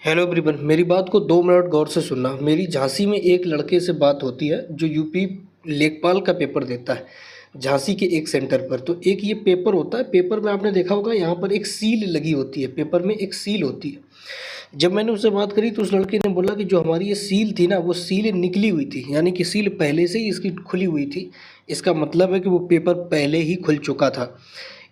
Hello everyone, मेरी बात को 2 मिनट गौर से सुनना। मेरी झांसी में एक लड़के से बात होती है जो यूपी लेखपाल का पेपर देता है झांसी के एक सेंटर पर। तो एक ये पेपर होता है, पेपर में आपने देखा होगा यहाँ पर एक सील लगी होती है, पेपर में एक सील होती है। जब मैंने उससे बात करी तो उस लड़के ने बोला कि जो हमारी ये सील थी ना, वो सील निकली हुई थी, यानी कि सील पहले से ही इसकी खुली हुई थी। इसका मतलब है कि वो पेपर पहले ही खुल चुका था।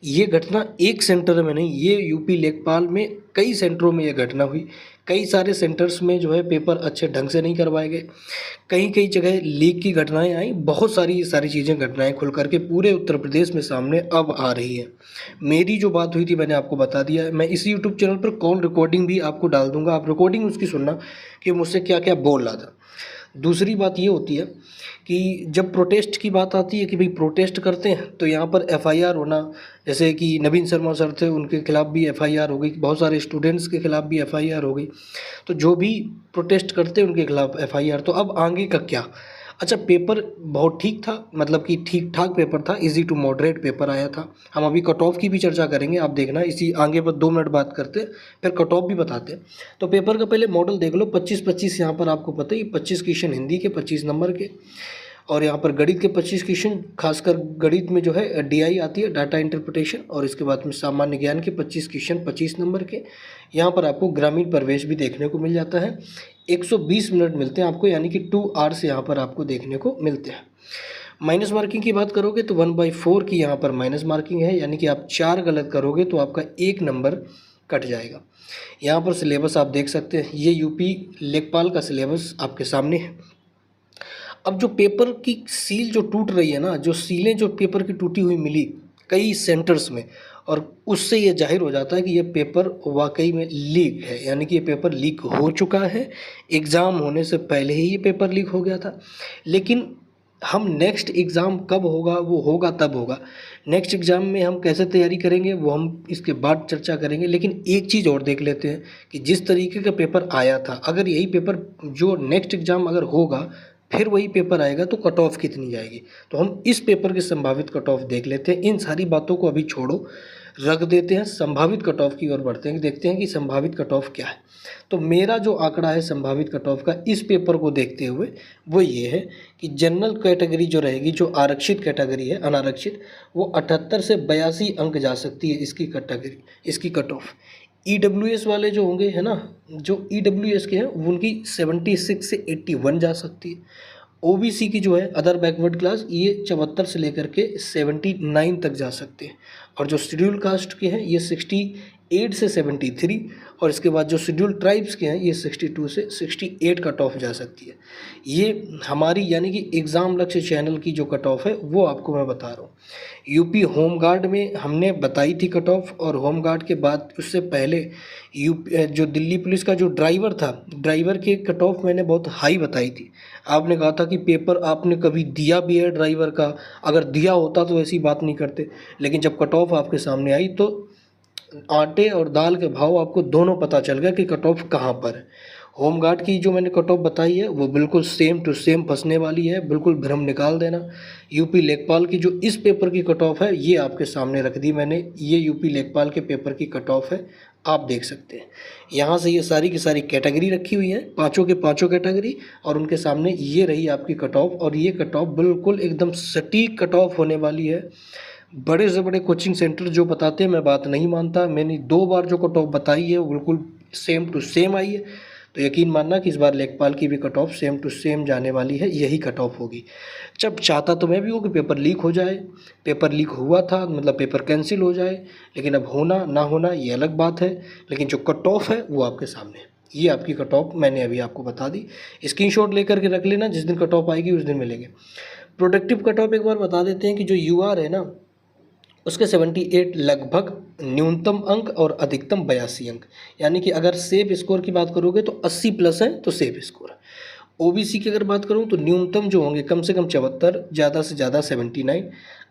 ये घटना एक सेंटर में नहीं, ये यूपी लेखपाल में कई सेंटरों में ये घटना हुई। कई सारे सेंटर्स में जो है पेपर अच्छे ढंग से नहीं करवाए गए। कई कई जगह लीक की घटनाएं आई। बहुत सारी ये सारी चीज़ें घटनाएं खुल करके पूरे उत्तर प्रदेश में सामने अब आ रही है। मेरी जो बात हुई थी मैंने आपको बता दिया है। मैं इसी यूट्यूब चैनल पर कॉल रिकॉर्डिंग भी आपको डाल दूंगा, आप रिकॉर्डिंग उसकी सुनना कि मुझसे क्या क्या बोल रहा था। दूसरी बात ये होती है कि जब प्रोटेस्ट की बात आती है कि भाई प्रोटेस्ट करते हैं तो यहाँ पर एफआईआर होना, जैसे कि नवीन शर्मा सर थे, उनके खिलाफ भी एफआईआर हो गई, बहुत सारे स्टूडेंट्स के खिलाफ भी एफआईआर हो गई। तो जो भी प्रोटेस्ट करते हैं उनके खिलाफ एफआईआर। तो अब आगे का क्या? अच्छा, पेपर बहुत ठीक था, मतलब कि ठीक ठाक पेपर था, इजी टू मॉडरेट पेपर आया था। हम अभी कट ऑफ की भी चर्चा करेंगे, आप देखना। इसी आगे पर 2 मिनट बात करते फिर कट ऑफ भी बताते। तो पेपर का पहले मॉडल देख लो। 25-25 यहाँ पर आपको पता ही, 25 क्वेश्चन हिंदी के 25 नंबर के, और यहाँ पर गणित के 25 क्वेश्चन। खासकर गणित में जो है डीआई आती है, डाटा इंटरप्रिटेशन, और इसके बाद में सामान्य ज्ञान के 25 क्वेश्चन 25 नंबर के। यहाँ पर आपको ग्रामीण प्रवेश भी देखने को मिल जाता है। 120 मिनट मिलते हैं आपको, यानी कि 2 आवर्स यहाँ पर आपको देखने को मिलते हैं। माइनस मार्किंग की बात करोगे तो 1/4 की यहाँ पर माइनस मार्किंग है, यानी कि आप 4 गलत करोगे तो आपका 1 नंबर कट जाएगा। यहाँ पर सिलेबस आप देख सकते हैं, ये यूपी लेखपाल का सिलेबस आपके सामने है। अब जो पेपर की सील जो टूट रही है ना, जो सीलें जो पेपर की टूटी हुई मिली कई सेंटर्स में, और उससे ये जाहिर हो जाता है कि ये पेपर वाकई में लीक है, यानी कि ये पेपर लीक हो चुका है। एग्ज़ाम होने से पहले ही ये पेपर लीक हो गया था। लेकिन हम नेक्स्ट एग्ज़ाम कब होगा, वो होगा तब होगा। नेक्स्ट एग्ज़ाम में हम कैसे तैयारी करेंगे वो हम इसके बाद चर्चा करेंगे। लेकिन एक चीज़ और देख लेते हैं कि जिस तरीके का पेपर आया था, अगर यही पेपर जो नेक्स्ट एग्ज़ाम अगर होगा फिर वही पेपर आएगा तो कट ऑफ कितनी जाएगी। तो हम इस पेपर के संभावित कट ऑफ देख लेते हैं। इन सारी बातों को अभी छोड़ो, रख देते हैं, संभावित कट ऑफ की ओर बढ़ते हैं, देखते हैं कि संभावित कट ऑफ क्या है। तो मेरा जो आंकड़ा है संभावित कट ऑफ का इस पेपर को देखते हुए वो ये है कि जनरल कैटेगरी जो रहेगी, जो आरक्षित कैटेगरी है, अनारक्षित, वो 78 से 82 अंक जा सकती है इसकी कैटेगरी, इसकी कट ऑफ। ईडब्ल्यूएस वाले जो होंगे है ना, जो ईडब्ल्यूएस के हैं उनकी 76 से 81 जा सकती है। ओबीसी की जो है अदर बैकवर्ड क्लास, ये 74 से लेकर के 79 तक जा सकते हैं। और जो शेड्यूल कास्ट के हैं ये 68 से 73, और इसके बाद जो शेड्यूल ट्राइब्स के हैं ये 62 से 68 कट ऑफ जा सकती है। ये हमारी यानी कि एग्ज़ाम लक्ष्य चैनल की जो कट ऑफ है वो आपको मैं बता रहा हूँ। यूपी होम गार्ड में हमने बताई थी कट ऑफ, और होम गार्ड के बाद उससे पहले यूपी जो दिल्ली पुलिस का जो ड्राइवर था, ड्राइवर की कट ऑफ मैंने बहुत हाई बताई थी। आपने कहा था कि पेपर आपने कभी दिया भी है ड्राइवर का, अगर दिया होता तो ऐसी बात नहीं करते। लेकिन जब कट ऑफ आपके सामने आई तो आटे और दाल के भाव आपको दोनों पता चल गया कि कट ऑफ कहाँ पर है। होमगार्ड की जो मैंने कट ऑफ बताई है वो बिल्कुल सेम टू सेम फंसने वाली है, बिल्कुल भ्रम निकाल देना। यूपी लेखपाल की जो इस पेपर की कट ऑफ है ये आपके सामने रख दी मैंने, ये यूपी लेखपाल के पेपर की कट ऑफ है, आप देख सकते हैं। यहाँ से ये सारी की सारी कैटेगरी रखी हुई है, पाँचों के पाँचों कैटेगरी, और उनके सामने ये रही आपकी कट ऑफ। और ये कट ऑफ बिल्कुल एकदम सटीक कट ऑफ होने वाली है। बड़े से बड़े कोचिंग सेंटर जो बताते हैं मैं बात नहीं मानता, मैंने 2 बार जो कट ऑफ बताई है वो बिल्कुल सेम टू सेम आई है। तो यकीन मानना कि इस बार लेखपाल की भी cut off same to same जाने वाली है, यही कट ऑफ होगी। जब चाहता तो मैं भी हूँ कि पेपर लीक हो जाए, पेपर लीक हुआ था मतलब पेपर कैंसिल हो जाए, लेकिन अब होना ना होना ये अलग बात है। लेकिन जो कट ऑफ है वो आपके सामने है, ये आपकी कट ऑफ मैंने अभी आपको बता दी। स्क्रीनशॉट लेकर के रख लेना, जिस दिन कट ऑफ आएगी उस दिन मिलेंगे। प्रोडक्टिव कट ऑफ एक बार बता देते हैं कि जो यूआर है ना उसके 78 लगभग न्यूनतम अंक और अधिकतम 82 अंक, यानी कि अगर सेफ स्कोर की बात करोगे तो 80 प्लस है तो सेफ स्कोर है। ओबीसी की अगर बात करूं तो न्यूनतम जो होंगे कम से कम 74, ज़्यादा से ज़्यादा 79।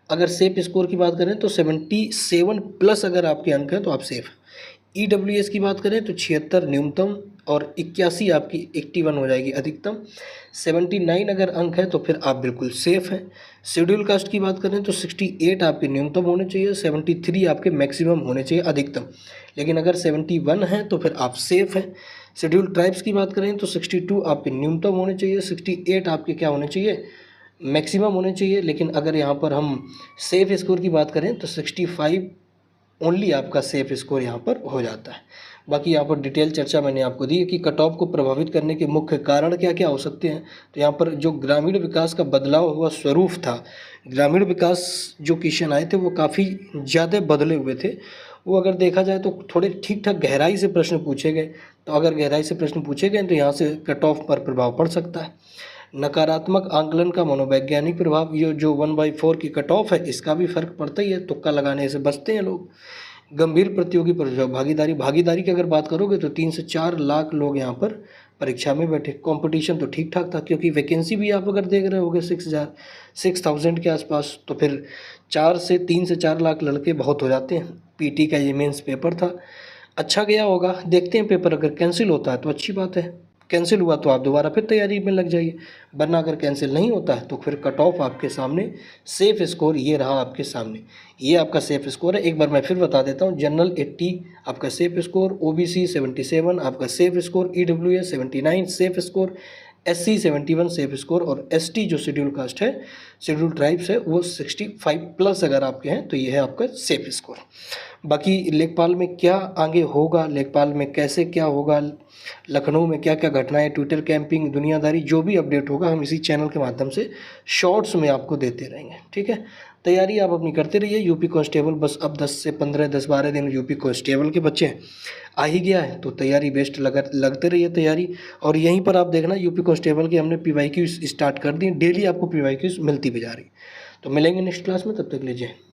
अगर सेफ स्कोर की बात करें तो 77 प्लस अगर आपके अंक हैं तो आप सेफ हैं। ईडब्ल्यूएस की बात करें तो 76 न्यूनतम और 81 आपकी 81 हो जाएगी अधिकतम। 79 अगर अंक है तो फिर आप बिल्कुल सेफ़ हैं। शेड्यूल कास्ट की बात करें तो 68 आपके न्यूनतम होने चाहिए, 73 आपके मैक्सिमम होने चाहिए अधिकतम। लेकिन अगर 71 है तो फिर आप सेफ़ हैं। शेड्यूल ट्राइब्स की बात करें तो 62 आपके न्यूनतम होने चाहिए, 68 आपके क्या होने चाहिए, मैक्सिमम होने चाहिए। लेकिन अगर यहाँ पर हम सेफ स्कोर की बात करें तो 65 ओनली आपका सेफ स्कोर यहाँ पर हो जाता है। बाकी यहाँ पर डिटेल चर्चा मैंने आपको दी है कि कट ऑफ को प्रभावित करने के मुख्य कारण क्या क्या हो सकते हैं। तो यहाँ पर जो ग्रामीण विकास का बदलाव हुआ स्वरूप था, ग्रामीण विकास जो क्वेश्चन आए थे वो काफ़ी ज़्यादा बदले हुए थे। वो अगर देखा जाए तो थोड़े ठीक ठाक गहराई से प्रश्न पूछे गए। तो अगर गहराई से प्रश्न पूछे गए तो यहाँ से कट ऑफ पर प्रभाव पड़ सकता है। नकारात्मक आंकलन का मनोवैज्ञानिक प्रभाव, ये जो 1/4 की कट ऑफ है इसका भी फर्क पड़ता ही है, तुक्का लगाने से बचते हैं लोग। गंभीर प्रतियोगी प्रभाव, भागीदारी की अगर बात करोगे तो 3 से 4 लाख लोग यहाँ पर परीक्षा में बैठे। कंपटीशन तो ठीक ठाक था क्योंकि वैकेंसी भी आप अगर देख रहे होगे 6,000 के आसपास, तो फिर 3 से 4 लाख लड़के बहुत हो जाते हैं। पीटी का ये मेंस पेपर था, अच्छा गया होगा। देखते हैं पेपर अगर कैंसिल होता है तो अच्छी बात है, कैंसिल हुआ तो आप दोबारा फिर तैयारी में लग जाइए, वरना अगर कैंसिल नहीं होता है तो फिर कट ऑफ आपके सामने, सेफ स्कोर ये रहा आपके सामने, ये आपका सेफ स्कोर है। एक बार मैं फिर बता देता हूँ, जनरल 80 आपका सेफ स्कोर, ओबीसी 77 आपका safe score, EWS 79 safe score, SC 71 safe score, और ST जो शेड्यूल कास्ट है, शेड्यूल ट्राइब्स है, वो 65 प्लस अगर आपके हैं तो ये है आपका सेफ स्कोर। बाकी लेखपाल में क्या आगे होगा, लेखपाल में कैसे क्या होगा, लखनऊ में क्या क्या घटनाएं, ट्विटर कैंपिंग, दुनियादारी, जो भी अपडेट होगा हम इसी चैनल के माध्यम से शॉर्ट्स में आपको देते रहेंगे। ठीक है, तैयारी आप अपनी करते रहिए। यूपी कांस्टेबल बस अब 10-12 दिन यूपी कांस्टेबल के बच्चे आ ही गया है, तो तैयारी बेस्ट लगते रहिए तैयारी। और यहीं पर आप देखना यूपी कांस्टेबल की हमने PYQ स्टार्ट कर दी, डेली आपको PYQ मिलती भी जा रही। तो मिलेंगे नेक्स्ट क्लास में, तब तक लीजिए।